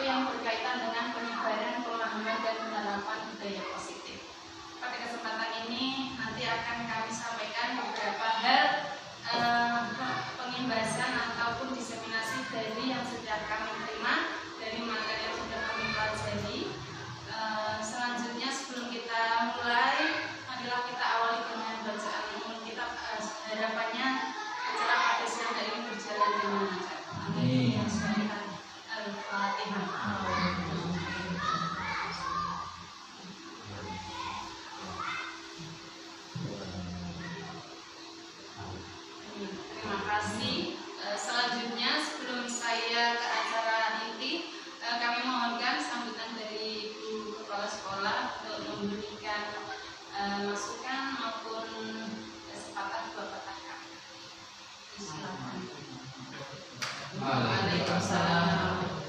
yang berkaitan dengan penyebaran pemahaman dan penerapan budaya positif. Pada kesempatan ini nanti akan kami sampaikan beberapa hal pengimbasan ataupun diseminasi dari yang sudah kami terima dari materi yang sudah kami pelajari. Selanjutnya sebelum kita mulai, marilah kita awali dengan bacaan umum kita. Harapannya acara pada siang hari ini berjalan dengan lancar. Amin. Al-Fatihah. Terima kasih. Selanjutnya sebelum saya ke acara inti, kami mohonkan sambutan dari Ibu Kepala Sekolah untuk memberikan masukan maupun sepatah dua patah kata. Silakan. Waalaikumsalam.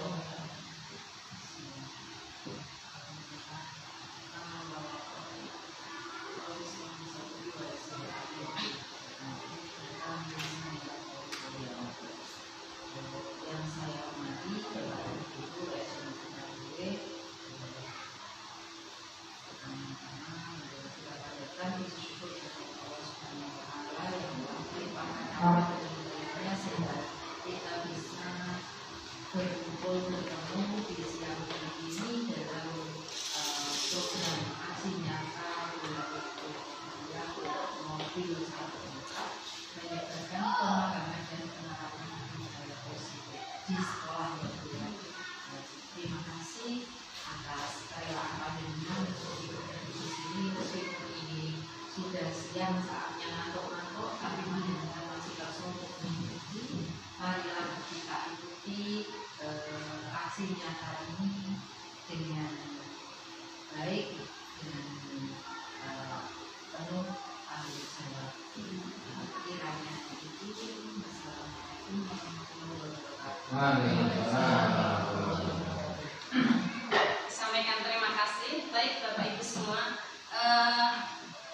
Sampaikan terima kasih. Baik Bapak Ibu semua,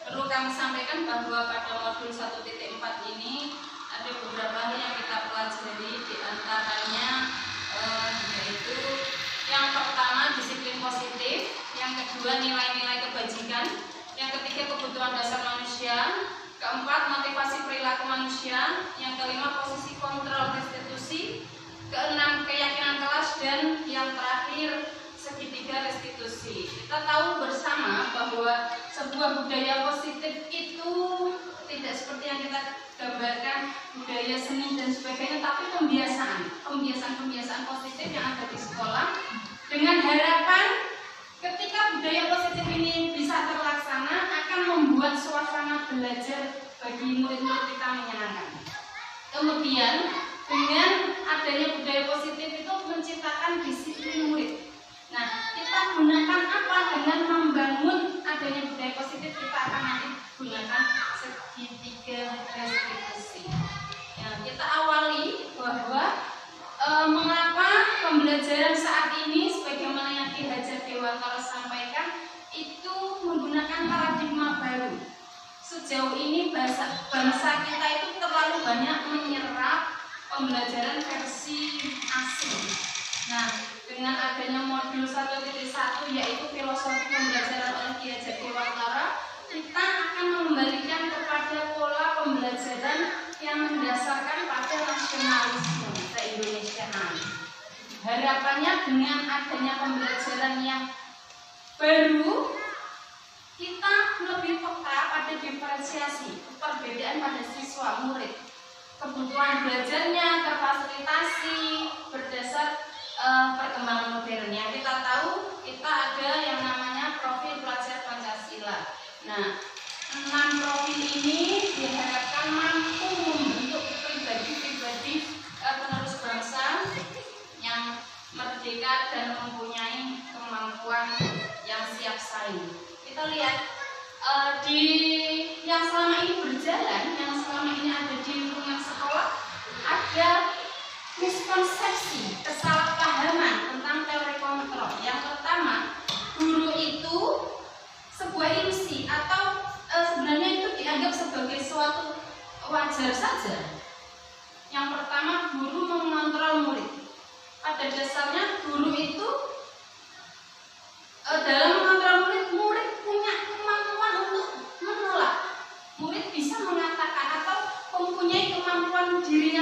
perlu kami sampaikan bahwa pada modul 1.4 ini ada beberapa hal yang kita pelajari, di antaranya yaitu yang pertama disiplin positif, yang kedua nilai-nilai kebajikan, yang ketiga kebutuhan dasar manusia, keempat motivasi perilaku manusia, yang kelima posisi kontrol restitusi, keenam keyakinan kelas, dan yang terakhir segitiga restitusi. Kita tahu bersama bahwa sebuah budaya positif itu tidak seperti yang kita gambarkan budaya seni dan sebagainya, tapi pembiasaan positif yang ada di sekolah, dengan harapan ketika budaya positif ini bisa terlaksana akan membuat suasana belajar bagi murid-murid kita menyenangkan. Kemudian dengan adanya budaya positif itu menciptakan disiplin murid. Nah, kita gunakan apa dengan membangun adanya budaya positif? Kita akan nanti gunakan segitiga restitusi. Ya, kita awali bahwa mengapa pembelajaran saat ini sebagaimana yang Ki Hajar Dewantara sampaikan itu menggunakan paradigma baru. Sejauh ini bangsa kita itu terlalu banyak menyerap pembelajaran versi asing. Nah, dengan adanya modul 1.1 yaitu filosofi pembelajaran oleh Ki Hajar Dewantara, kita akan mengembalikan kepada pola pembelajaran yang mendasarkan pada nasionalisme keindonesiaan. Harapannya dengan adanya pembelajaran yang baru, kita lebih peka pada diferensiasi perbedaan pada siswa murid, kebutuhan belajarnya terfasilitasi berdasar perkembangan modernnya. Kita tahu kita ada yang namanya profil pelajar Pancasila. Nah, 6 profil ini diharapkan mampu membentuk pribadi-pribadi penerus bangsa yang merdeka dan mempunyai kemampuan yang siap saing. Kita lihat di yang selama ini berjalan, yang selama ini ada di lingkungan sekolah, ada miskonsepsi, kesalahpahaman tentang teori kontrol. Yang pertama, guru itu sebuah ilusi atau sebenarnya itu dianggap sebagai suatu wajar saja. Yang pertama, guru mengontrol murid. Pada dasarnya guru itu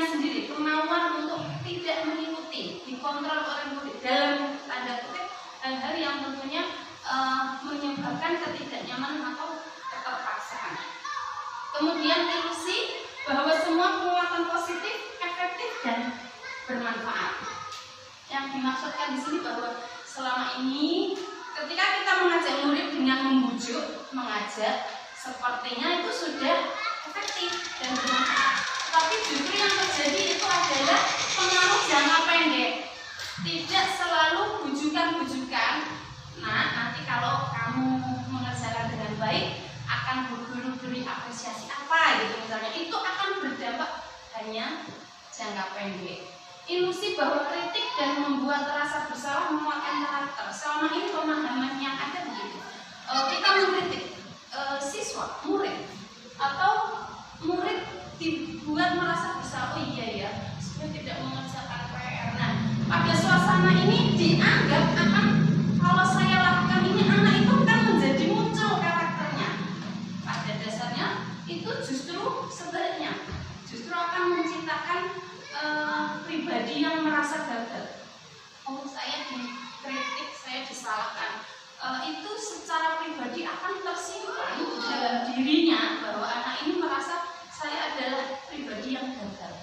sendiri, kemauan untuk tidak mengikuti, dikontrol oleh murid dalam tanda kutip hal-hal yang tentunya menyebabkan ketidaknyamanan atau keterpaksaan. Kemudian ilusi bahwa semua penguatan positif, efektif dan bermanfaat. Yang dimaksudkan di sini bahwa selama ini ketika kita mengajak murid dengan membujuk, mengajak, sepertinya itu sudah efektif dan bermanfaat. Tapi justru yang terjadi itu adalah pengaruh jangka pendek. Tidak selalu bujukan-bujukan. Nah, nanti kalau kamu mengerjakan dengan baik, akan guru beri apresiasi apa gitu misalnya, itu akan berdampak hanya jangka pendek. Ilusi bahwa kritik dan membuat rasa bersalah menguatkan karakter. Selama ini pemahaman yang ada begitu. Kita mengkritik siswa, murid, atau murid dibuat merasa bersalah. Oh iya ya, saya tidak mengerjakan PR. Nah, pada suasana ini dianggap akan, kalau saya lakukan ini anak itu kan menjadi muncul karakternya. Pada dasarnya itu justru sebaliknya, justru akan menciptakan pribadi yang merasa gagal. Oh, saya dikritik, saya disalahkan. Itu secara pribadi akan tersimpan dalam dirinya bahwa anak ini merasa saya adalah pribadi yang gagal.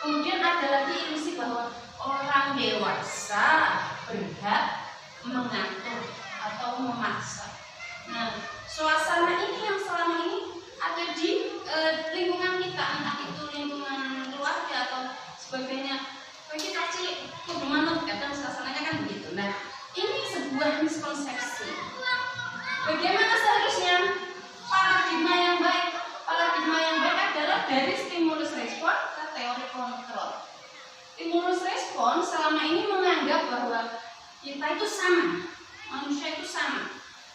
Kemudian ada lagi ilusi bahwa orang dewasa berhak mengatur atau memaksa. Nah, suasana ini yang selama ini ada di lingkungan kita, entah itu lingkungan keluarga atau sebagainya. Bagi kecil, kudu manut, kadang suasananya kan begitu. Nah, ini sebuah miskonsepsi. Bagaimana seharusnya paradigma yang baik? Paradigma yang baik adalah dari stimulus respon ke teori kontrol. Stimulus respon selama ini menganggap bahwa kita itu sama, manusia itu sama.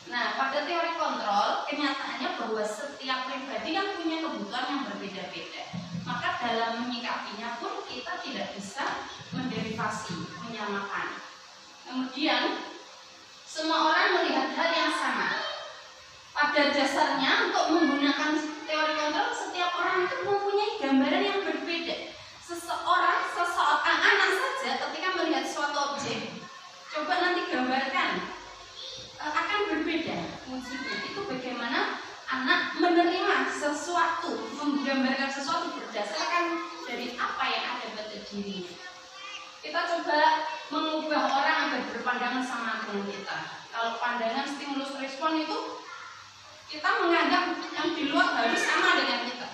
Nah, pada teori kontrol, kenyataannya bahwa setiap pribadi kan punya kebutuhan yang berbeda-beda. Maka dalam menyikapinya pun kita tidak bisa menderivasi, menyamakan. Kemudian, semua orang melihat hal yang sama. Pada dasarnya, untuk menggunakan teori kontrol, setiap orang itu mempunyai gambaran yang berbeda. Seseorang anak saja ketika melihat suatu objek, coba nanti gambarkan, akan berbeda wujudnya. Itu bagaimana anak menerima sesuatu, menggambarkan sesuatu berdasarkan dari apa yang ada pada dirinya. Kita coba mengubah orang agar berpandangan sama dengan kita. Kalau pandangan stimulus respon itu, kita menganggap yang di luar harus sama dengan kita.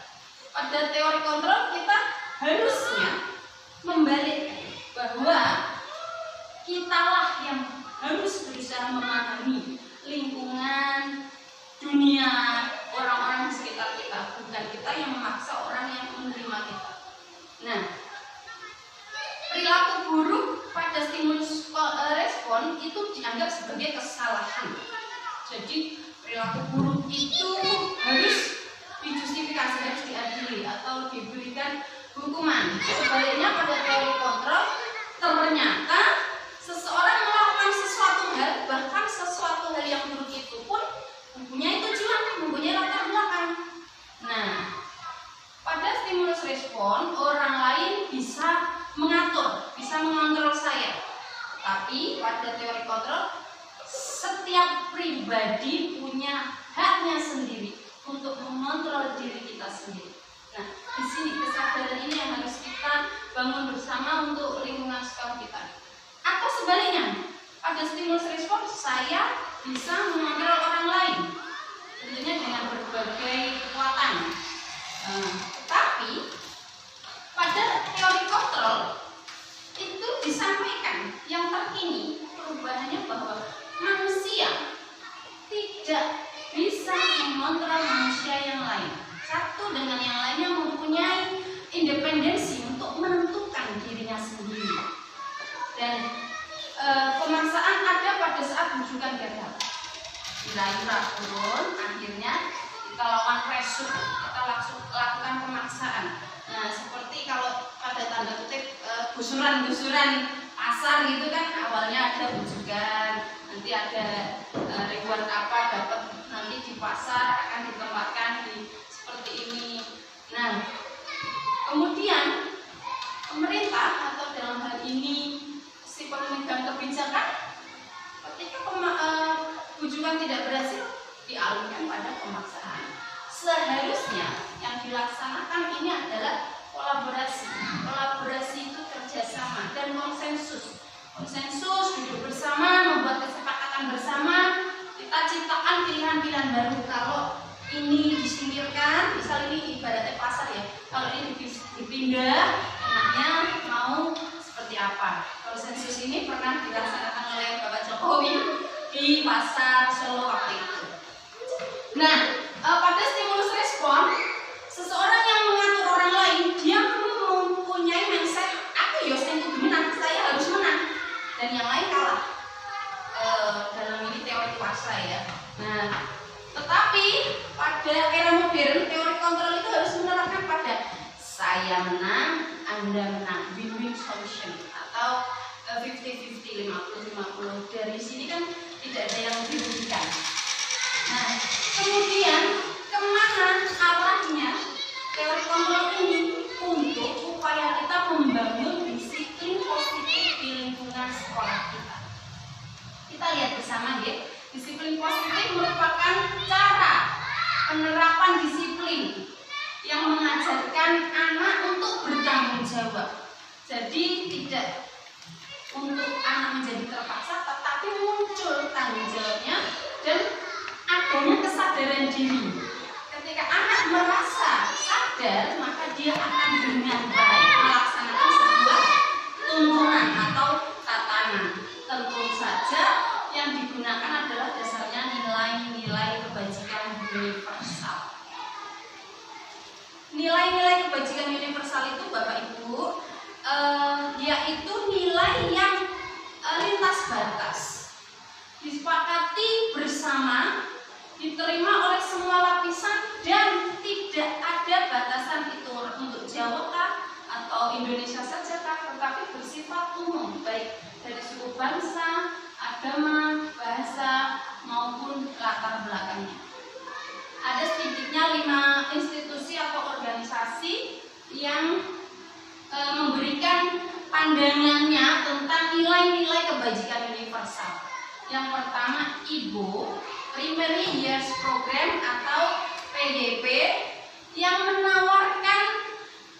Pada teori kontrol kita harusnya membalikkan bahwa kitalah yang harus berusaha memahami lingkungan, dunia, orang-orang di sekitar kita, bukan kita yang memaksa orang yang menerima kita. Nah, perilaku buruk pada stimulus respon itu dianggap sebagai kesalahan. Jadi perilaku buruk itu harus dijustifikasi, harus diadili atau diberikan hukuman. Sebaliknya pada teori kontrol, ternyata seseorang melakukan sesuatu hal, bahkan sesuatu hal yang buruk itu pun mempunyai tujuan, mempunyai latar belakang. Nah, pada stimulus respon, orang lain bisa mengatur, bisa mengontrol saya. Tapi pada teori kontrol, setiap pribadi punya haknya sendiri untuk mengontrol diri kita sendiri. Nah, di sini kesadaran ini yang harus kita bangun bersama untuk lingkungan sekitar kita. Atau sebaliknya, pada stimulus respon saya bisa mengontrol orang lain, tentunya dengan berbagai kekuatan. Tapi pada teori kontrol itu disampaikan yang terkini perubahannya bahwa manusia tidak bisa mengontrol manusia yang lain. Satu dengan yang lainnya mempunyai independensi untuk menentukan dirinya sendiri. Dan pemaksaan ada pada saat bujukan gagal. Ira-ira turun, akhirnya kita lakukan pressure, kita lakukan pemaksaan. Nah, seperti kalau pada tanda kutip gusuran-gusuran pasar gitu kan, awalnya ada bujukan, nanti ada reward apa dapat nanti di pasar akan ditempatkan di seperti ini. Nah, kemudian yang tidak berhasil dialihkan pada pemaksaan. Seharusnya yang dilaksanakan ini adalah kolaborasi. Kolaborasi itu kerjasama dan konsensus. Konsensus, duduk bersama, membuat kesepakatan bersama, kita ciptakan pilihan-pilihan baru. Kalau ini disingkirkan, misal ini ibaratnya pasar ya, kalau ini dipindah, enaknya mau seperti apa? Konsensus ini pernah dilaksanakan oleh Bapak Jokowi di pasar Solo waktu itu. Nah, pada stimulus respon, seseorang yang mengatur orang lain, dia mempunyai mindset, aku ya sing kudu menang, saya harus menang, dan yang lain kalah. Dalam ini teori kuasa ya. Nah, tetapi pada era modern, teori kontrol itu harus menerapkan pada saya menang, Anda menang, win-win solution atau 50-50, 50-50. Dari sini kan tidak ada yang dirugikan. Nah, kemudian kemana arahnya teori kontrol ini? Untuk upaya kita membangun disiplin positif di lingkungan sekolah kita. Kita lihat bersama ya, disiplin positif merupakan cara penerapan disiplin yang mengajarkan anak untuk bertanggung jawab. Jadi tidak untuk anak menjadi terpaksa, tetapi muncul tanggung jawabnya dan adanya kesadaran diri. Ketika anak merasa sadar, maka dia akan dengan baik melaksanakan sebuah tuntunan atau tatanan. Tentu saja yang digunakan adalah dasarnya nilai-nilai kebajikan universal. Nilai-nilai kebajikan universal itu Bapak Ibu, yaitu nilai yang lintas batas, disepakati bersama, diterima oleh semua lapisan, dan tidak ada batasan itu untuk Jawa kah atau Indonesia saja kah, tetapi bersifat umum, baik dari suku bangsa, agama, bahasa maupun latar belakangnya. Ada sedikitnya 5 institusi atau organisasi yang memberikan pandangannya tentang nilai-nilai kebajikan universal. Yang pertama, IBO, Primary Years Program atau PYP, yang menawarkan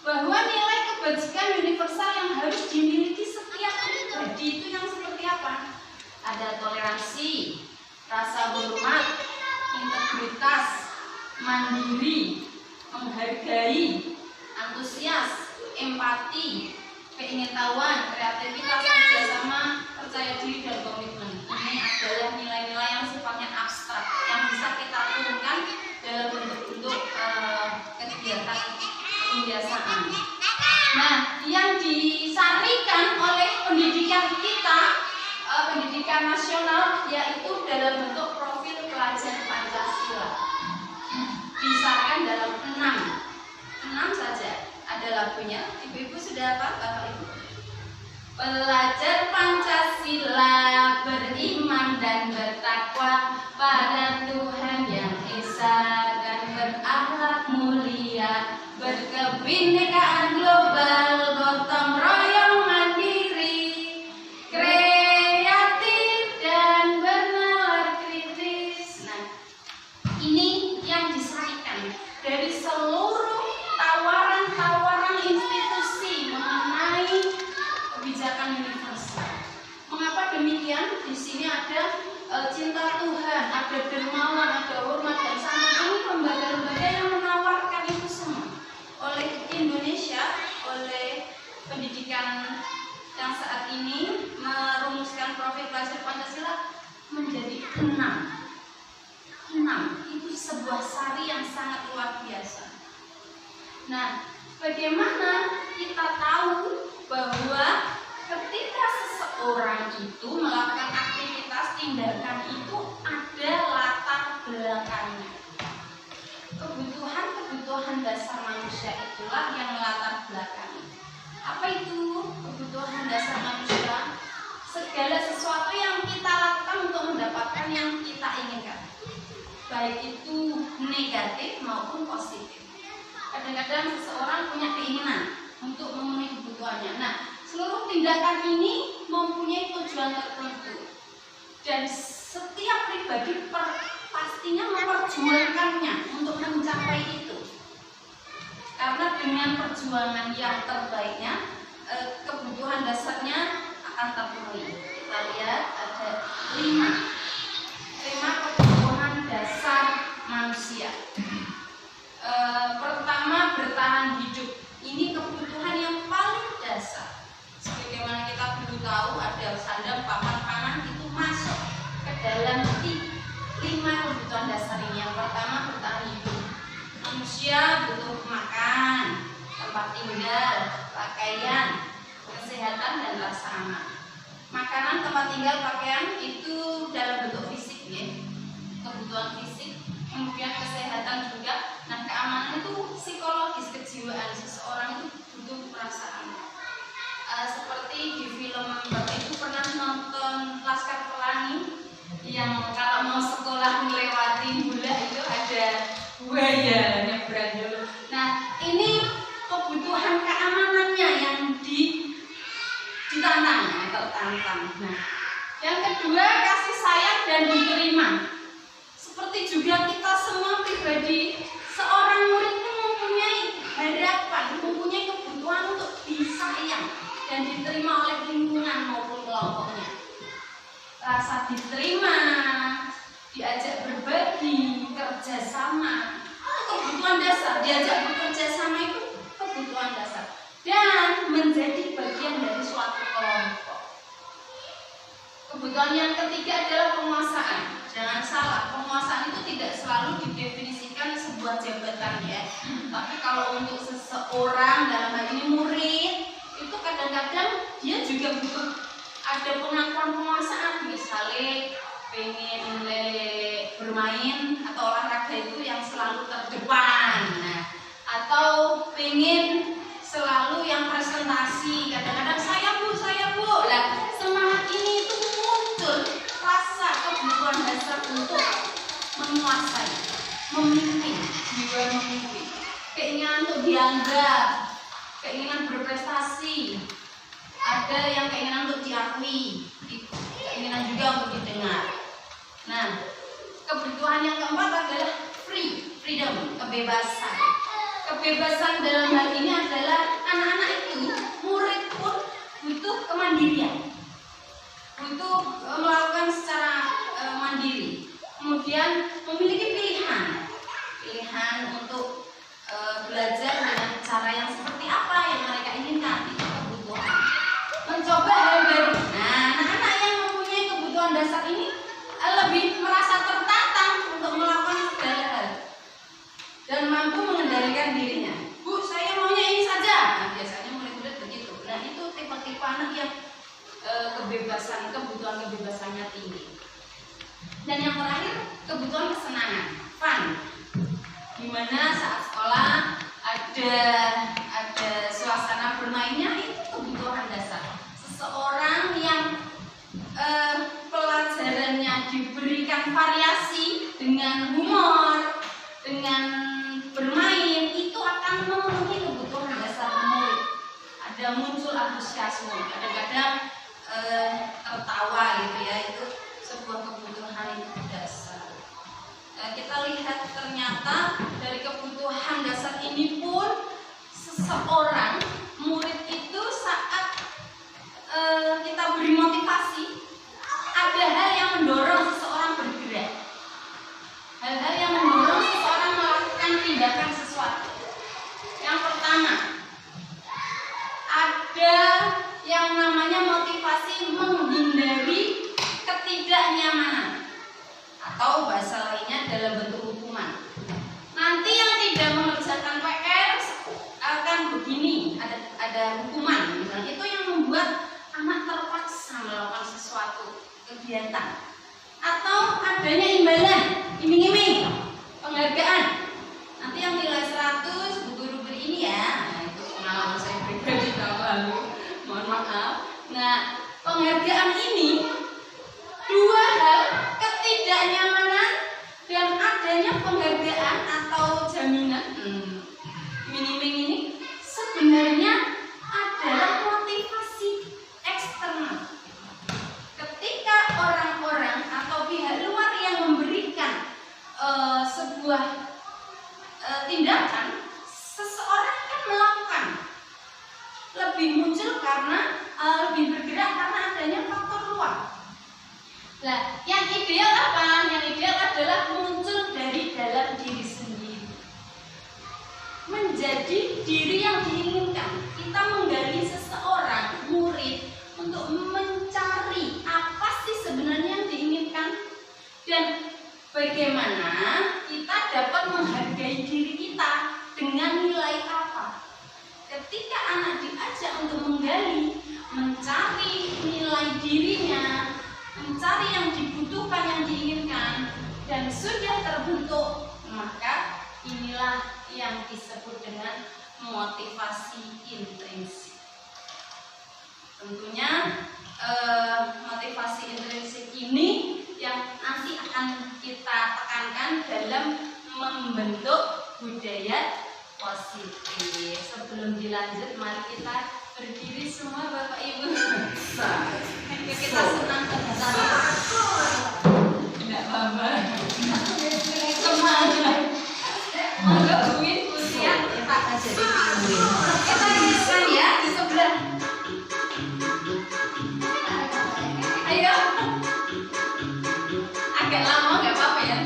bahwa nilai kebajikan universal yang harus dimiliki setiap pribadi itu yang seperti apa? Ada toleransi, rasa hormat, integritas, mandiri, menghargai, antusias, empati, keingintahuan, kreativitas, kerjasama, percaya diri, dan komitmen. Ini adalah nilai-nilai yang sifatnya abstrak yang bisa kita turunkan dalam bentuk-bentuk kegiatan kebiasaan. Nah, yang disarikan oleh pendidikan kita, pendidikan nasional, yaitu dalam bentuk profil pelajar Pancasila. Disarikan dalam 6 saja. Ada lagunya, ibu-ibu sudah apa, Bapak Ibu? Pelajar Pancasila beriman dan bertakwa pada Tuhan yang Esa dan berakhlak mulia, berkebinekaan global, gotong royong mandiri, kreatif dan bernalar kritis. Nah, ini yang disarikan dari seluruh tawaran-tawaran institusi mengenai kebijakan universal. Mengapa demikian? Di sini ada cinta Tuhan, ada dermawan, ada hormat dan santun. Ini lembaga-lembaga yang menawarkan itu semua. Oleh Indonesia, oleh pendidikan yang saat ini merumuskan profil pelajar Pancasila menjadi 6. Itu sebuah sari yang sangat luar biasa. Nah, bagaimana kita tahu bahwa ketika seseorang itu melakukan aktivitas tindakan itu ada latar belakangnya. Kebutuhan dasar manusia itulah yang latar belakangnya. Apa itu kebutuhan dasar manusia? Segala sesuatu yang kita lakukan untuk mendapatkan yang kita inginkan, baik itu negatif maupun positif. Kadang-kadang seseorang punya keinginan untuk memenuhi kebutuhannya. Nah, seluruh tindakan ini mempunyai tujuan tertentu dan setiap pribadi pastinya memperjuangkannya untuk mencapai itu. Karena dengan perjuangan yang terbaiknya, kebutuhan dasarnya akan terpenuhi. Kita lihat ada 5 kebutuhan dasar manusia. Pertama, bertahan hidup. Ini kebutuhan yang paling dasar. Sebagaimana kita perlu tahu, ada sandang, papan, pangan, itu masuk ke dalam 5 kebutuhan dasar ini. Yang pertama, bertahan hidup. Manusia butuh makan, tempat tinggal, pakaian, kesehatan, dan rasa aman. Makanan, tempat tinggal, pakaian itu dalam bentuk fisik ya, kebutuhan fisik. Kemudian kesehatan juga. Nah, keamanan itu psikologis, kejiwaan. Seseorang itu butuh perasaan. Seperti di film Bapak Ibu pernah nonton Laskar Pelangi yang kalau mau sekolah melewati bola itu ada buaya nyebrang dulu. Nah, ini kebutuhan keamanannya yang ditantang atau tantang. Nah, yang kedua, kasih sayang dan diterima. Seperti juga kita semua pribadi, seorang murid itu mempunyai harapan, mempunyai kebutuhan untuk disayang dan diterima oleh lingkungan maupun kelompoknya. Rasa diterima, diajak berbagi, kerjasama, kebutuhan dasar. Diajak bekerja sama itu kebutuhan dasar, dan menjadi bagian dari suatu kelompok. Kebutuhan yang ketiga adalah penguasaan. Jangan salah, penguasaan itu tidak selalu didefinisikan sebuah jabatan ya. Tapi kalau untuk seseorang, dalam hal ini murid, itu kadang-kadang dia juga butuh ada pengakuan penguasaan. Misalnya pengen bermain atau olahraga itu yang selalu terdepan, atau pengen selalu yang presentasi. Kadang-kadang saya bu. Lah, semangat ini itu muncul rasa kebutuhan dasar untuk menguasai, memimpin, jiwa memimpin, keinginan untuk dianggap, keinginan berprestasi, ada yang keinginan untuk diakui, keinginan juga untuk didengar. Nah, kebutuhan yang keempat adalah freedom, kebebasan. Kebebasan dalam hal ini adalah anak-anak itu, murid pun butuh kemandirian, butuh melakukan secara mandiri, kemudian memiliki pilihan untuk belajar dengan cara yang seperti apa yang mereka inginkan. Itu kebutuhan mencoba hal baru. Nah, anak-anak yang mempunyai kebutuhan dasar ini lebih merasa tertantang untuk melakukan segala hal dan mampu mengendalikan dirinya. Bu, saya maunya ini saja. Nah, biasanya murid-murid begitu. Nah, itu tipe-tipe anak yang kebutuhan kebebasannya tinggi. Dan yang terakhir, kebutuhan kesenangan, fun. Dimana saat sekolah ada suasana bermainnya, itu kebutuhan dasar. Seseorang yang pelajarannya diberikan variasi dengan humor, dengan bermain, itu akan memenuhi kebutuhan dasar murid. Ada muncul antusiasme, kadang-kadang tertawa gitu ya, itu sebuah kebutuhan yang dasar. Kita lihat ternyata dari kebutuhan dasar ini pun seseorang murid itu saat kita beri motivasi, ada hal yang mendorong seseorang bergerak, hal-hal yang mendorong seseorang melakukan tindakan sesuatu. Yang pertama, ada yang namanya motivasi menghindari ketidaknyamanan, atau bahasa lainnya dalam bentuk hukuman. Nanti yang tidak mengerjakan PR akan begini, ada hukuman. Misalnya itu yang membuat anak terpaksa melakukan sesuatu kegiatan. Atau adanya imbalan, iming-iming, penghargaan. Nanti yang nilai 100 guru ini ya. Nah, itu pengalaman saya pribadi tahun lalu. Mohon maaf. Nah, penghargaan ini dua hal, ketidaknyamanan dan adanya penghargaan atau jaminan iming-iming ini sebenarnya adalah motivasi eksternal. Ketika orang-orang atau pihak lebih muncul karena lebih bergerak karena adanya faktor luar. Nah, yang ideal apa? Yang ideal adalah muncul dari dalam diri sendiri, menjadi diri yang diinginkan. Kita menggali seseorang, murid, untuk mencari apa sih sebenarnya yang diinginkan dan bagaimana kita dapat menghargai diri kita dengan nilai apa. Ketika anak diajak untuk menggali, mencari nilai dirinya, mencari yang dibutuhkan, yang diinginkan, dan sudah terbentuk, maka inilah yang disebut dengan motivasi intrinsik. Tentunya motivasi intrinsik ini yang nanti akan kita tekankan dalam membentuk budaya positif. Sebelum dilanjut, mari kita berdiri semua Bapak Ibu. Kita senang bersama. Tidak apa-apa. Semangat. Monggo Bu Win, Bu Sia, kita jadi kita tuliskan ya di sebelah. Ayo. Agak lama nggak apa-apa ya.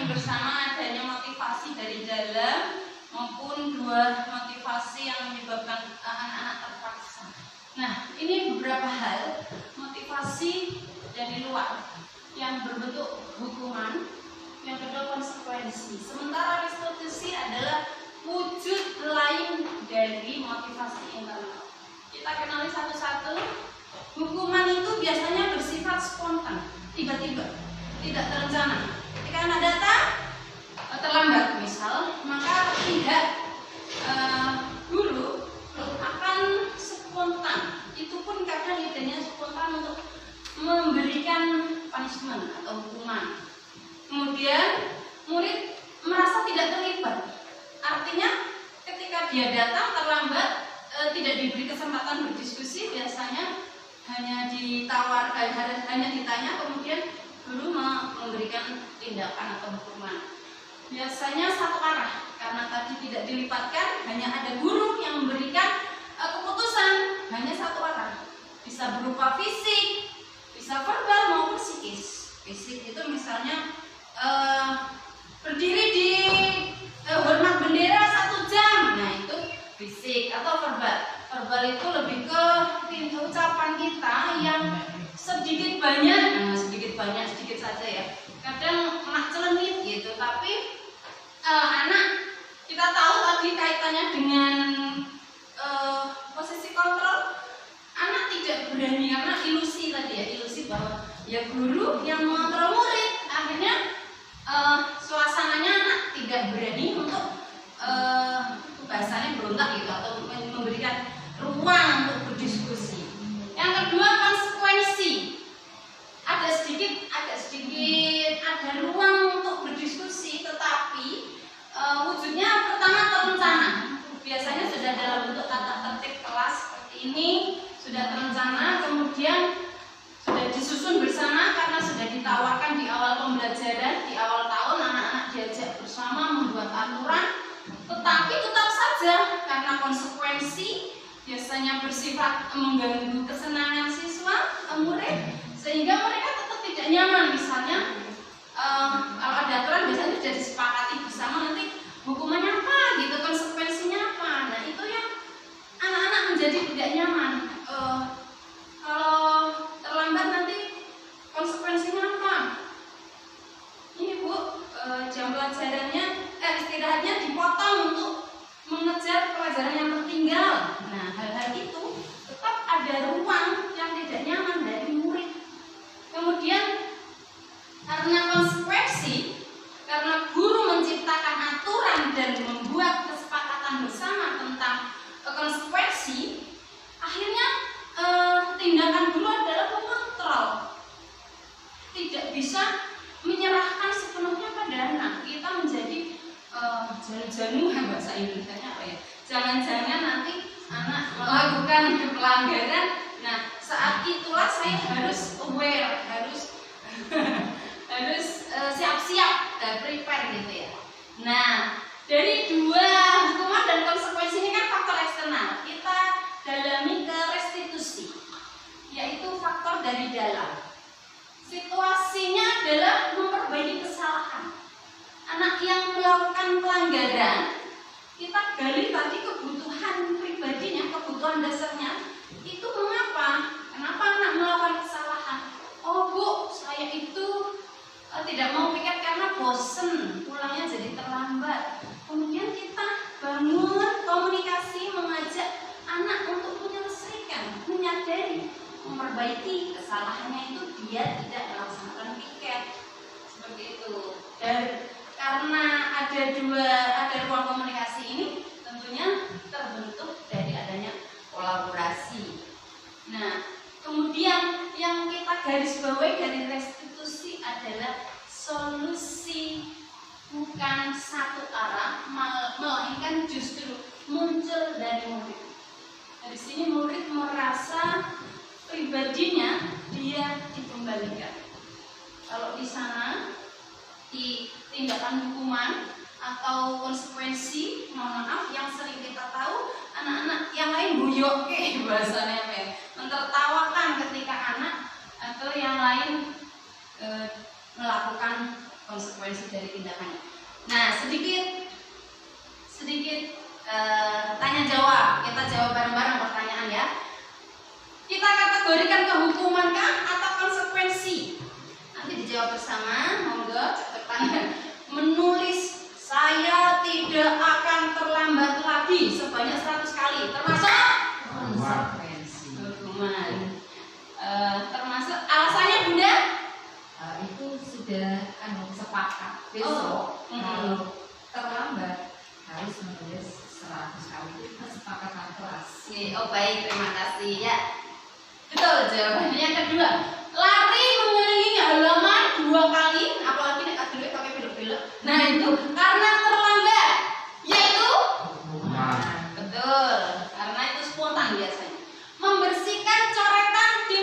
Bersama adanya motivasi dari dalam maupun dua motivasi yang menyebabkan anak-anak terpaksa. Nah, ini beberapa hal motivasi dari luar yang berbentuk hukuman, yang kedua konsekuensi. Sementara restitusi adalah wujud lain dari motivasi internal. Kita kenali satu-satu. Hukuman itu biasanya bersifat spontan, tiba-tiba, tidak terencana. Ketika anak datang terlambat misal, maka pihak guru akan spontan, itu pun kadang idenya spontan untuk memberikan punishment atau hukuman. Kemudian murid merasa tidak terlibat, artinya ketika dia datang terlambat, tidak diberi kesempatan berdiskusi, biasanya hanya ditanya, kemudian guru memberikan tindakan atau hukuman. Biasanya satu arah, karena tadi tidak dilipatkan, hanya ada guru yang memberikan keputusan hanya satu arah. Bisa berupa fisik, bisa verbal maupun psikis. Fisik itu misalnya berdiri di hormat bendera 1 jam, nah itu fisik. Atau verbal. Verbal itu lebih ke ucapan kita yang sedikit banyak, sedikit saja ya. Kadang mak celenit gitu, tapi anak kita tahu tadi kaitannya dengan posisi kontrol. Anak tidak berani karena ilusi tadi ya, ilusi bahwa ya guru yang mengontrol murid. Akhirnya suasananya anak tidak berani untuk bahasanya berontak gitu atau memberikan ruang untuk berdiskusi. Yang kedua, konsekuensi. Ada ruang untuk berdiskusi, tetapi wujudnya pertama terencana. Biasanya sudah dalam bentuk tata tertib kelas seperti ini, sudah terencana, kemudian sudah disusun bersama karena sudah ditawarkan di awal pembelajaran, di awal tahun anak-anak diajak bersama membuat aturan. Tetapi tetap saja karena konsekuensi biasanya bersifat mengganggu kesenangan siswa, murid, sehingga mereka tetap tidak nyaman. Misalnya kalau ada aturan biasanya sudah disepakati bersama, nanti hukumannya apa gitu, konsekuensinya apa. Nah itu yang anak-anak menjadi tidak nyaman. Kalau terlambat nanti konsekuensinya apa? Ini Bu, jam pelajarannya istirahatnya dipotong untuk mengejar pelajaran yang tertinggal. Nah hal-hal itu tetap ada ruang yang tidak nyaman dari murid. Kemudian karena konsekuensi, karena guru menciptakan aturan dan membuat kesepakatan bersama tentang konsekuensi, akhirnya tindakan guru adalah mengontrol. Tidak bisa menyerahkan sepenuhnya pada anak. Kita menjadi janu-januan, bahasa Indonesianya apa ya? Jangan-jangan nanti anak melakukan pelanggaran. Nah, saat itulah saya harus aware, harus siap-siap dan prepare gitu ya. Nah, dari dua hukuman dan konsekuensi ini kan faktor eksternal. Kita dalami ke restitusi, yaitu faktor dari dalam. Situasinya adalah memperbaiki kesalahan. Anak yang melakukan pelanggaran, kita gali tadi kebutuhan pribadinya, kebutuhan dasarnya. Itu mengapa? Kenapa anak melakukan kesalahan? Oh Bu, saya itu tidak mau piket karena bosen, pulangnya jadi terlambat. Kemudian kita bangun komunikasi, mengajak anak untuk menyelesaikan, menyadari, memperbaiki kesalahannya itu dia tidak melaksanakan piket. Seperti itu. Dan karena ada ruang komunikasi ini, tentunya terbentuk dari adanya kolaborasi. Nah, kemudian yang kita garis bawahi dari restitusi adalah solusi bukan satu arah, melainkan justru muncul dari murid. Dari sini murid merasa pribadinya dia dikembalikan. Kalau di sana di tindakan hukuman atau konsekuensi, mohon maaf, yang sering kita tahu anak-anak yang lain buyok bahasanya apa ya, mentertawakan ketika anak atau yang lain melakukan konsekuensi dari tindakannya. Nah, sedikit tanya jawab, kita jawab bareng-bareng pertanyaan ya. Kita kategorikan ke hukuman kah atau konsekuensi? Nanti dijawab bersama, monggo catatan. Menulis saya tidak akan terlambat lagi sebanyak 100 kali, termasuk konsekuensi. Hukuman. Termasuk alasannya Bunda? Itu sudah sepakat. Besok kalau terlambat harus menulis 100 kali. Itu kesepakatan kelas. Oh baik, terima kasih ya. Betul jawabannya. Yang kedua, lari mengelilingi halaman 2 kali, apalagi nek dulu pakai belok-belok. Nah itu karena terlambat, yaitu betul, karena itu spontan biasanya. Membersihkan coretan di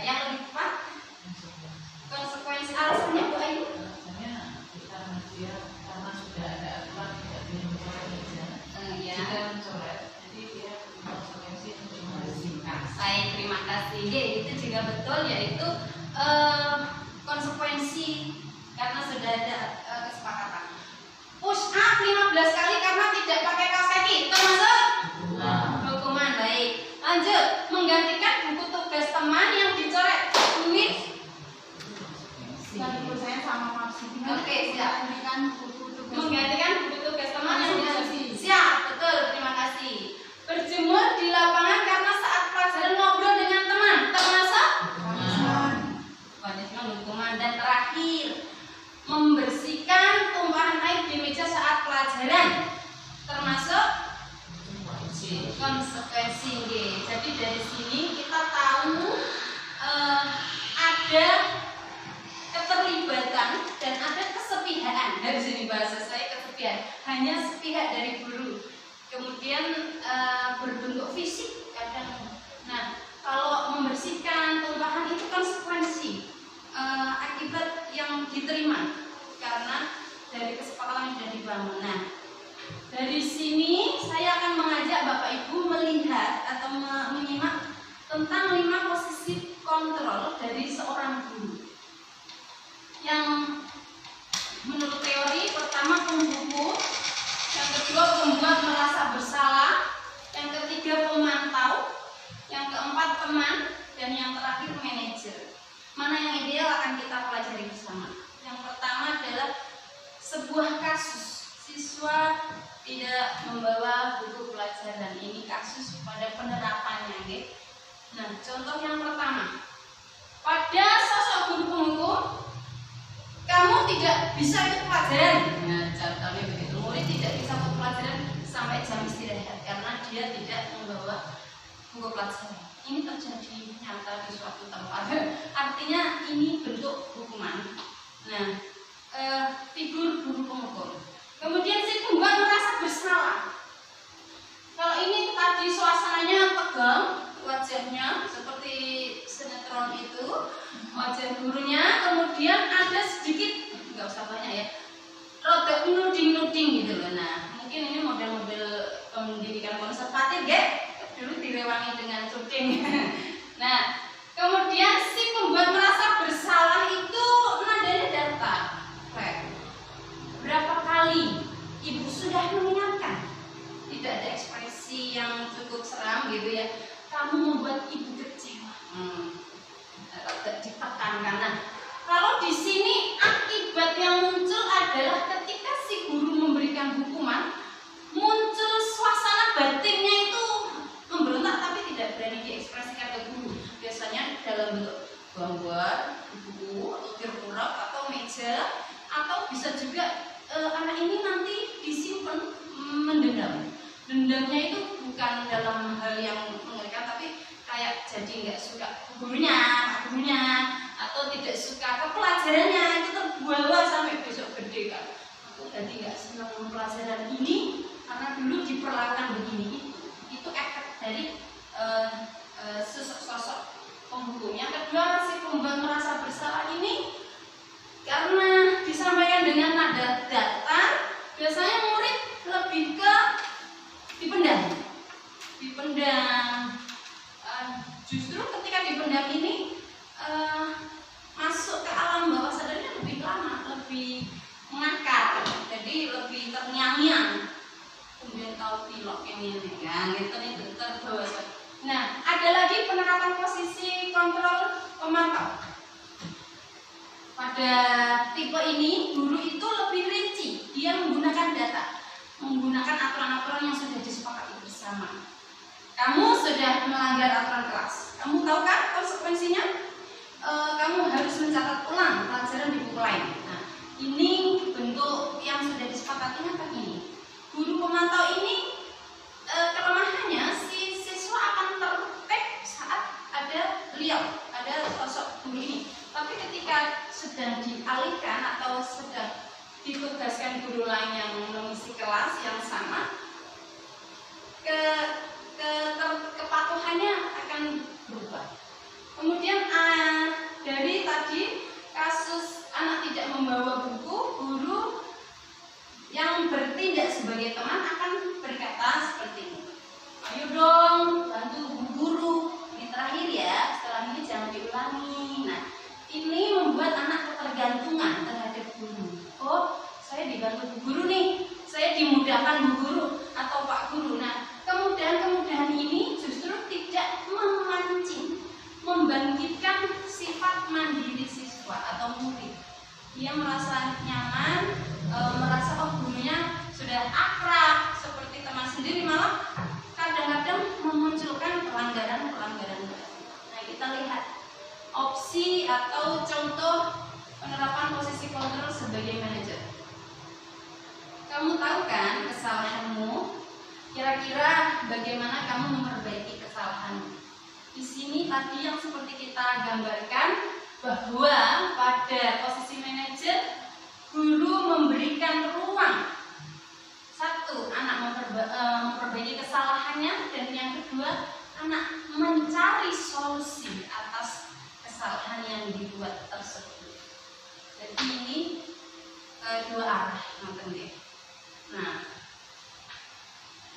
Yang lebih tepat konsekuensi alasannya Bu Ayu? Alasannya karena sudah ada aturan tidak boleh mencoret meja. Jika mencoret, jadi dia konsekuensi untuk membersihkan. Baik, terima kasih. Itu juga betul, yaitu konsekuensi karena sudah ada kesepakatan. Push up 15 kali karena tidak pakai kaos kaki, termasuk hukuman. Baik, lanjut. Menggantikan buku tugas teman yang dicoret with saya sama Marsidi. Oke, siap. Menggantikan buku tugas teman yang dicoret. Marsidi. Siap, betul. Terima kasih. Berjemur di lapangan karena saat pelajaran ngobrol dengan teman, termasuk punishment, hukuman. Dan terakhir, membersihkan tumpahan air di meja saat pelajaran, termasuk konsekuensi. Jadi dari sini kita tahu ada keterlibatan dan ada kesepihaan. Dari sini bahasa saya kesepihaan, hanya sepihak dari guru. Kemudian berbentuk fisik kadang. Nah, kalau membersihkan tumpahan itu konsekuensi akibat yang diterima karena dari kesepakatan yang sudah dibangun. Nah, dari sini saya akan mengajak Bapak Ibu melihat atau menyimak tentang 5 posisi kontrol dari seorang guru. Yang menurut teori, pertama pembuku, yang kedua pembuat merasa bersalah, yang ketiga pemantau, yang keempat teman, dan yang terakhir manajer. Mana yang ideal akan kita pelajari bersama. Yang pertama adalah sebuah kasus siswa tidak membawa buku pelajaran. Ini kasus pada penerapannya, gitu. Nah, contoh yang pertama, pada sosok guru penghukum, kamu tidak bisa ikut pelajaran. Nah, contohnya begitu, murid tidak bisa ikut pelajaran sampai jam istirahat karena dia tidak membawa buku pelajaran. Ini terjadi nyata di suatu tempat. Artinya ini bentuk hukuman. Nah, figur guru penghukum. Kemudian si pembuat merasa bersalah. Kalau ini tadi suasananya tegang, wajahnya seperti sinetron itu, wajah gurunya, kemudian ada sedikit, nggak usah banyak ya, rada nuding-nuding gitu loh. Nah, mungkin ini model-model pendidikan konservatif ya, dulu direwangi dengan cuding. Nah, kemudian si pembuat merasa bersalah itu nadanya datar. Berapa kali ibu sudah mengingatkan? Tidak ada ekspresi yang cukup seram gitu ya. Kamu membuat ibu kecewa. Ditekankan. Nah, kalau di sini akibat yang muncul adalah ketika si guru memberikan hukuman, muncul suasana batinnya itu memberontak tapi tidak berani diekspresikan ke guru. Biasanya dalam bentuk gambar, buku, atau kirurap, atau meja, atau bisa juga anak ini nanti disimpan mendendam. Dendamnya itu bukan dalam hal yang mengerikan, tapi kayak jadi nggak suka gurunya, atau tidak suka ke pelajarannya, itu terbawa sampai besok gede kan. Aku jadi nggak senang pelajaran ini karena dulu diperlakukan begini. Itu efek dari sosok penghukum. Yang kedua, si pembuat merasa bersalah ini karena disampaikan dengan nada datar, biasanya murid lebih ke dipendam. Justru ketika dipendam ini masuk ke alam bawah sadarnya lebih lama, lebih mengakar, jadi lebih terngiang-ngiang. Kemudian tahu pilok ini kan, itu terbawa. Nah, ada lagi penerapan posisi kontrol pemantau. Pada tipe ini, guru itu lebih rinci. Dia menggunakan data, menggunakan aturan-aturan yang sudah disepakati bersama. Kamu sudah melanggar aturan kelas. Kamu tahu kan konsekuensinya? Kamu harus mencatat ulang pelajaran di buku lain. Nah, ini bentuk yang sudah disepakatinya kan ini. Guru pemantau ini kelemahannya si siswa akan tertib saat ada beliau, ada sosok guru ini. Tapi ketika sedang dialihkan atau sedang ditugaskan guru lain yang mengisi kelas yang sama, kepatuhannya akan berubah. sebagai teman akan berkata seperti ini, ayo dong bantu Bu Guru, ini terakhir ya, setelah ini jangan diulangi. Nah, ini membuat anak ketergantungan terhadap guru. Oh, saya dibantu Bu Guru nih, saya dimudahkan Bu Guru atau Pak Guru. Nah, kemudahan-kemudahan ini justru tidak memancing, membangkitkan sifat mandiri siswa atau murid. Dia merasa nyaman, merasa oh gurunya sudah akrab seperti teman sendiri, malah kadang-kadang memunculkan pelanggaran-pelanggaran. Nah, kita lihat opsi atau contoh penerapan posisi kontrol sebagai manajer. Kamu tahu kan kesalahanmu? Kira-kira bagaimana kamu memperbaiki kesalahanmu? Di sini tadi yang seperti kita gambarkan bahwa pada posisi manajer, guru memberikan ruang. Satu, anak memperbaiki kesalahannya, dan yang kedua, anak mencari solusi atas kesalahan yang dibuat tersebut. Jadi ini dua arah yang penting. Nah,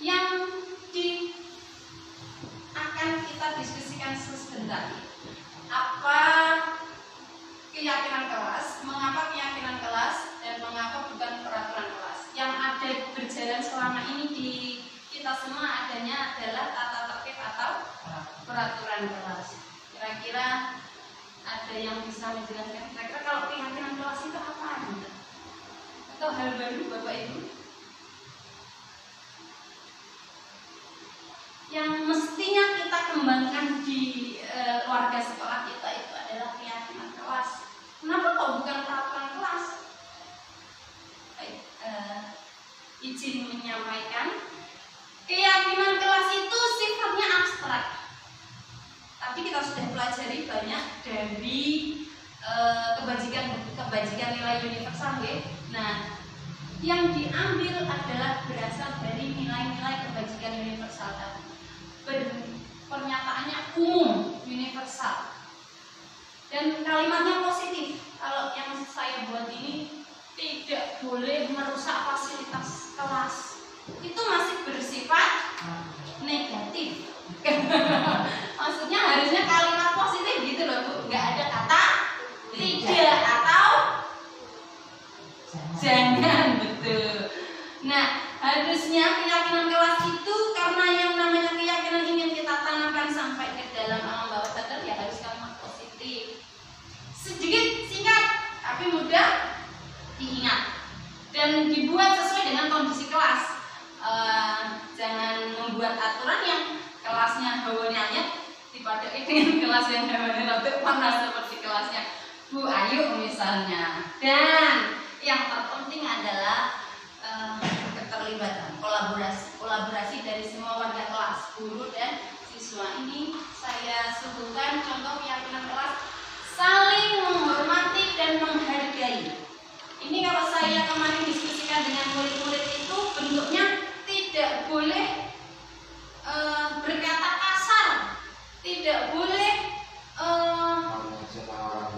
yang akan kita diskusikan sebentar, apa keyakinan kelas, mengapa keyakinan kelas, dan mengapa bukan peraturan kelas. Yang ada berjalan selama ini di kita semua adanya adalah tata tertib atau peraturan kelas. Kira-kira ada yang bisa menjelaskan kira-kira kalau keyakinan kelas itu apa? Atau hal baru Bapak Ibu? Yang mestinya kita kembangkan di warga sekolah kita itu adalah keyakinan kelas. Kenapa kok bukan peraturan kelas? Baik, izin menyampaikan, keyakinan kelas itu sifatnya abstrak. Tapi kita sudah pelajari banyak dari kebajikan nilai universal, ya. Nah, yang diambil adalah berasal dari nilai-nilai kebajikan universal tadi. Pernyataannya umum, universal, dan kalimatnya positif. Kalau yang saya buat ini tidak boleh merusak fasilitas kelas, itu masih bersifat negatif. Maksudnya harusnya kalimat positif gitu loh Bu, nggak ada kata tidak atau jangan, betul. Nah, harusnya keyakinan kelas itu, karena yang namanya keyakinan ingin kita tanamkan sampai ke dalam alam bawah sadar, ya harus kalimat positif. Sedikit, singkat, tapi mudah diingat dan dibuat sesuai dengan kondisi kelas. Jangan membuat aturan yang kelasnya hawanya anyet dipakai dengan kelas yang hawanya rada panas seperti kelasnya Bu Ayu misalnya. Dan yang terpenting adalah keterlibatan, kolaborasi dari semua warga kelas, guru dan siswa. Ini saya suguhkan contoh keyakinan kelas: saling menghormati dan menghargai. Ini kalau saya kemarin diskusikan dengan murid-murid itu bentuknya tidak boleh berkata kasar, tidak boleh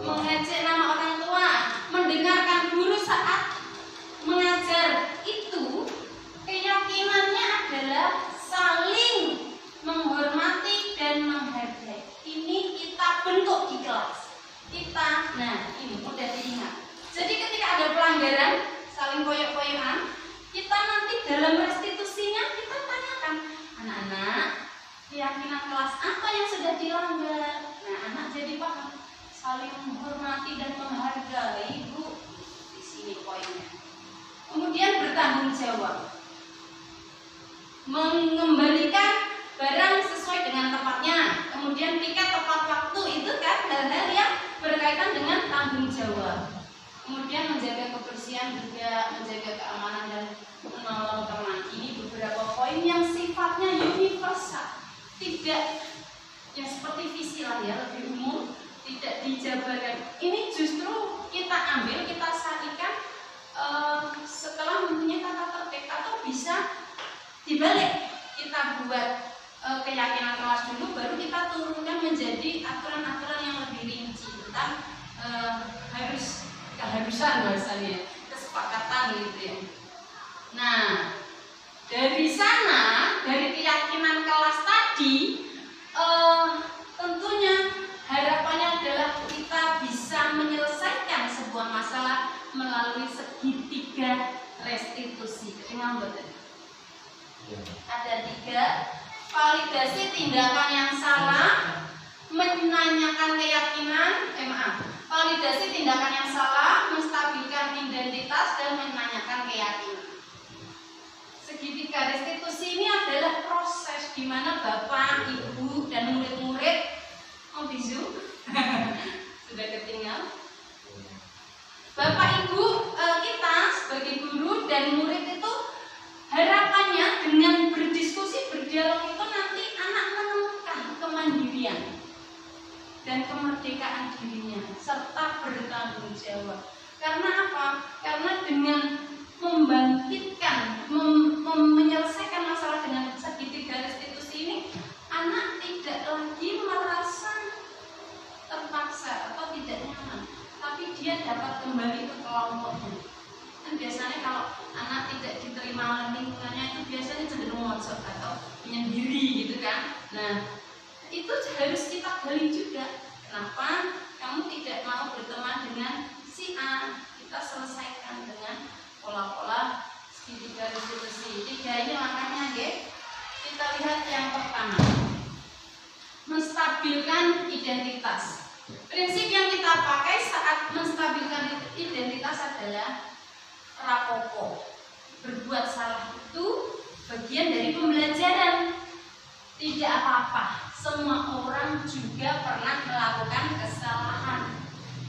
mengejek nama orang tua, mendengarkan guru saat mengajar. Itu keyakinannya adalah saling menghormati dan menghargai. Ini kita bentuk di kelas kita. Nah, ini mudah diingat. Jadi ketika ada pelanggaran, saling koyok-koyokan, kita nanti dalam restitusinya kita tanyakan, anak-anak, keyakinan kelas apa yang sudah dilanggar? Nah, anak jadi paham, saling menghormati dan menghargai, Bu. Di sini poinnya. Kemudian bertanggung jawab, mengembalikan barang sesuai dengan tempatnya. Kemudian piket tepat waktu, itu kan hal-hal yang berkaitan dengan tanggung jawab. Kemudian menjaga kebersihan juga, menjaga keamanan dan menolong teman. Ini beberapa poin yang sifatnya universal, tidak yang seperti visi lah ya, lebih umum, tidak dijabarkan. Ini justru kita ambil, kita sarikan setelah mempunyai tata tertib, atau bisa dibalik, kita buat keyakinan kelas dulu, baru kita turunkan menjadi aturan-aturan yang lebih rinci tentang keharusan bahasanya, kesepakatan gitu ya. Nah, Dari sana, dari keyakinan kelas tadi, tentunya harapannya adalah kita bisa menyelesaikan sebuah masalah melalui segitiga restitusi. Kedengaran betul? Ada 3: validasi tindakan yang salah, menanyakan keyakinan, validasi tindakan yang salah, menstabilkan identitas, dan menanyakan keyakinan. Segitiga restitusi ini adalah proses di mana Bapak, Ibu, dan murid-murid di Zoom sudah ketinggal. Bapak, Ibu, kita sebagai guru dan murid itu harapannya dengan berdiskusi, berdialog itu nanti anak menemukan kemandirian dan kemerdekaan dirinya serta bertanggung jawab. Karena apa? Karena dengan membangkitkan, menyelesaikan masalah dengan segitiga restitusi ini, anak tidak lagi merasa terpaksa atau tidak nyaman, tapi dia dapat kembali ke kelompoknya. Dan biasanya kalau anak tidak diterima oleh lingkungannya itu biasanya cenderung mojok atau menyendiri gitu kan. Nah, itu harus kita gali juga. Kenapa kamu tidak mau berteman dengan si A? Kita selesaikan dengan pola-pola segitiga restitusi. 3 ini langkahnya, kita lihat yang pertama, menstabilkan identitas. Prinsip yang kita pakai saat menstabilkan identitas adalah rapopo. Berbuat salah itu bagian dari pembelajaran. Tidak apa-apa, semua orang juga pernah melakukan kesalahan.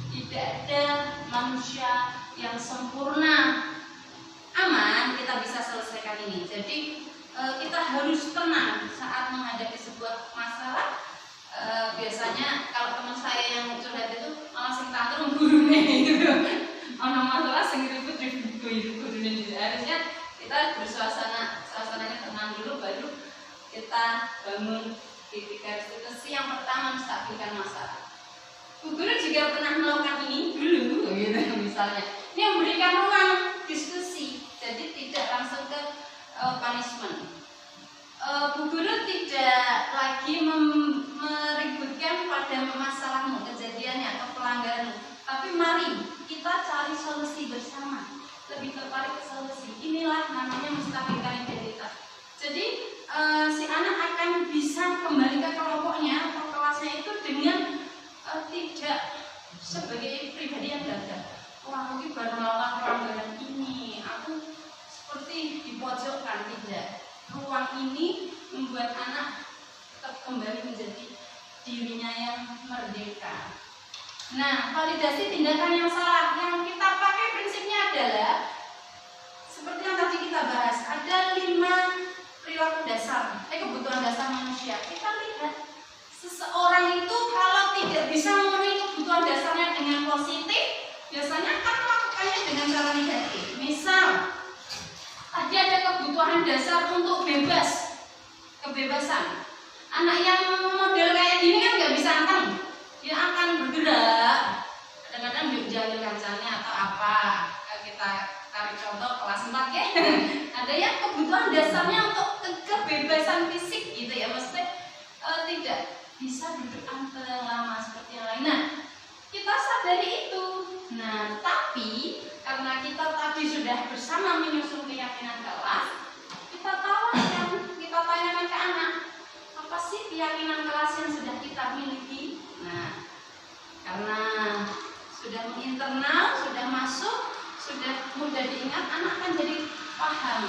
Tidak ada manusia yang sempurna. Aman, kita bisa selesaikan ini. Jadi kita harus tenang saat menghadapi sebuah masalah. Biasanya kalau teman saya yang curhat itu malah sing tantrum gurune gitu. Ono masalah sing ribut-ribut gurune. Harusnya kita suasananya tenang dulu, baru kita bangun segitiga restitusi. Yang pertama, menstabilkan masalah. Bu guru juga pernah melakukan ini dulu, gitu misalnya. Ini memberikan ruang diskusi, jadi tidak langsung ke punishment. Bu guru tidak lagi meributkan pada masalahmu, kejadiannya atau pelanggaranmu, tapi mari kita cari solusi bersama. Lebih tertarik ke solusi. Inilah namanya menstabilkan identitas. Jadi si anak akan bisa kembali ke kelompoknya atau kelasnya itu dengan tidak sebagai pribadi yang gagal. Wah, aku baru melakukan pelanggaran ini, aku seperti dipojokkan. Tidak. Ruang ini membuat anak tetap kembali menjadi dirinya yang merdeka. Nah, validasi tindakan yang salah yang kita pakai prinsipnya adalah seperti yang tadi kita bahas, ada 5 perilaku dasar, kebutuhan dasar manusia. Kita lihat seseorang itu kalau tidak bisa memenuhi kebutuhan dasarnya dengan positif, biasanya akan melakukannya dengan cara negatif. Misal, tadi ada kebutuhan dasar untuk bebas, kebebasan. Anak yang model kayak gini kan nggak bisa anteng, dia akan bergerak. Kadang-kadang dijalin kancanya atau apa. Kita tarik contoh kelas 4 ya. Ada yang kebutuhan dasarnya untuk kebebasan fisik gitu ya, maksudnya tidak bisa duduk anteng lama seperti yang lain. Nah, kita sadari itu. Nah, tapi karena kita tadi sudah bersama menyusun keyakinan kelas, kita tawarkan, kita tanyakan ke anak, apa sih keyakinan kelas yang sudah kita miliki? Nah, karena sudah menginternal, sudah masuk, sudah mudah diingat, anak akan jadi paham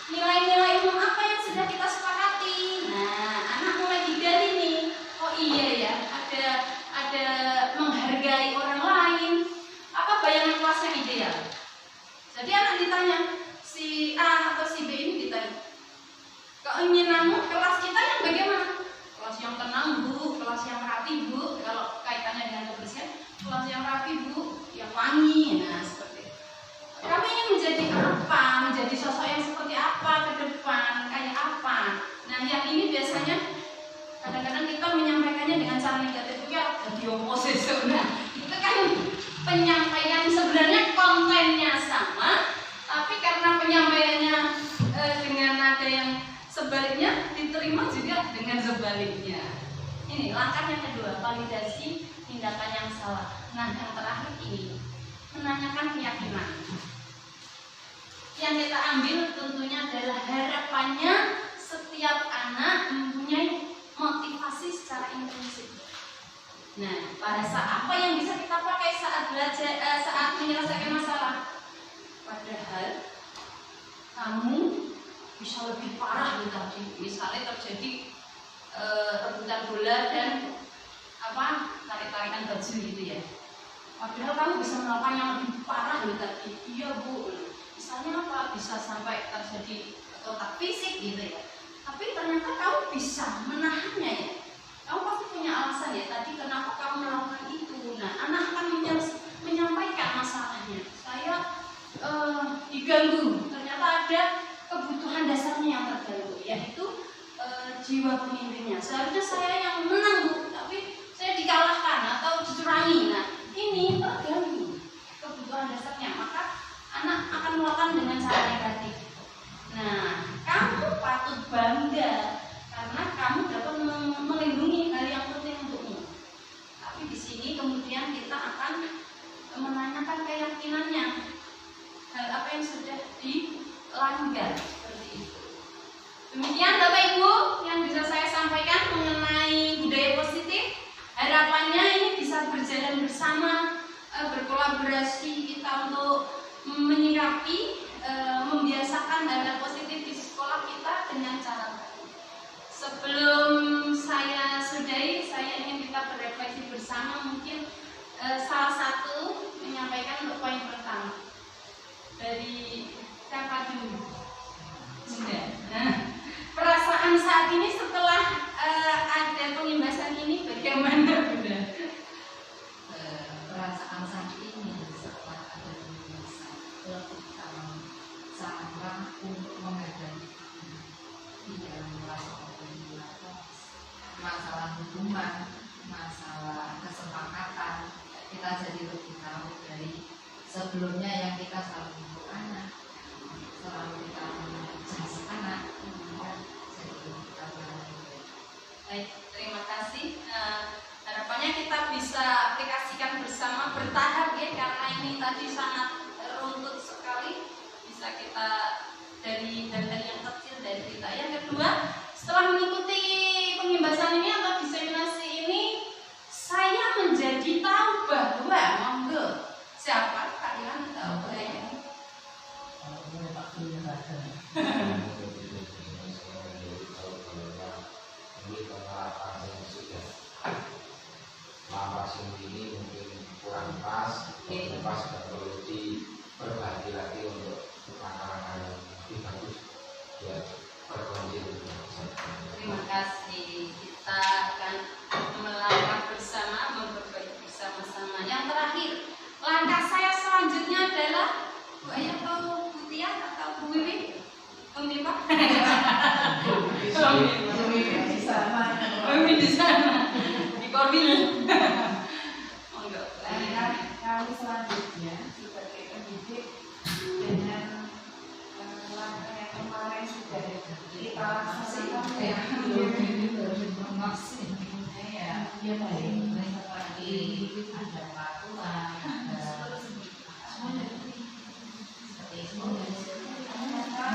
nilai-nilai umum apa yang sudah kita sepakati. Nah, anak mulai digali nih, oh iya ya, ada menghargai orang lain. Apa bayangan kelasnya ideal? Jadi anak ditanya, si A atau si B ini ditanya, keinginanmu kelas kita yang bagaimana? Kelas yang tenang bu, kelas yang rapi bu. Kalau kaitannya dengan kebersihan, kelas yang rapi bu, yang wangi. Nah, seperti itu. Kamu ingin menjadi apa? Menjadi sosok yang seperti apa ke depan? Kayak apa? Nah, yang ini biasanya kadang-kadang kita menyampaikannya dengan cara negatif, ya jadi oposisi. Nah, itu kan penyampaian sebenarnya kontennya sama, tapi karena penyampaiannya dengan sebaliknya. Ini langkah yang kedua, validasi tindakan yang salah. Nah, yang terakhir ini menanyakan keyakinan. Yang kita ambil tentunya adalah harapannya setiap anak mempunyai motivasi secara intrinsik. Nah, bahasa apa yang bisa kita pakai saat belajar, saat menyelesaikan masalah? Padahal kamu bisa lebih parah nih tadi. Misalnya terjadi rebutan bola dan tarik-tarikan baju gitu ya. Padahal kamu bisa melakukan yang lebih parah nih tadi. Iya bu. Misalnya apa? Bisa sampai terjadi kontak fisik gitu ya. Tapi ternyata kamu bisa menahannya ya. Kamu pasti punya alasan ya tadi kenapa kamu melakukan itu. Nah, anak akan menyampaikan masalahnya. Saya diganggu. Ternyata ada kebutuhan dasarnya yang terganggu, yaitu jiwa pemimpinnya. Seharusnya saya yang menang bu, tapi saya dikalahkan atau dicurangi. Nah, ini terganggu kebutuhan dasarnya. Maka anak akan melakukan dengan cara negatif. Nah, kamu patut bangga karena kamu dapat melindungi hal yang penting untukmu. Tapi di sini kemudian kita akan menanyakan keyakinannya. Hal apa yang sudah dilanggar seperti itu. Demikian Bapak Ibu yang bisa saya sampaikan mengenai budaya positif. Harapannya ini bisa berjalan bersama, berkolaborasi kita untuk menyikapi, membiasakan hal-hal positif di sekolah kita dengan cara baik. Sebelum saya sudahi, saya ingin kita berefleksi bersama. Mungkin salah satu menyampaikan untuk poin pertama dari siapa dulu? Nah, perasaan saat ini setelah ada pengimbasan ini bagaimana Bunda? Perasaan saat ini setelah ada pembahasan kita sangat untuk menghadapi di dalam masalah hubungan, masalah kesepakatan, kita jadi lebih tahu dari sebelumnya yang kita selalu untuk anak, selalu kita menjelaskan anak, jadi kita belajar. Baik, terima kasih. Harapannya kita bisa aplikasikan bersama bertahap ya, karena ini tadi sangat runtut sekali. Bisa kita dari yang kecil dari kita. Yang kedua, setelah mengikuti pengimbasan ini atau diseminasi ini, saya menjadi tahu bahwa monggo siapa kalian tahu ya? Ini mungkin kurang pas, pas dan perlu diperbaiki lagi untuk langkah-langkah yang lebih bagus ya berkondisi. Terima kasih. Kita akan melangkah bersama, memperbaiki bersama-sama. Yang terakhir, langkah saya selanjutnya adalah Bu Ayah atau Bu Tia atau Bu Wiwi? Wiwi Pak? Wiwi di sana. Wiwi di sana. Di Korwil. Kami selanjutnya sebagai pendidik dengan langkah yang kemarin sudah kita laksanakan ya. Ya baik, seperti ada peraturan, ada seperti itu. Ternyata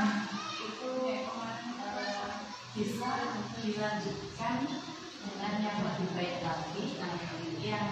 itu bisa dilanjutkan dengan yang lebih baik lagi, yang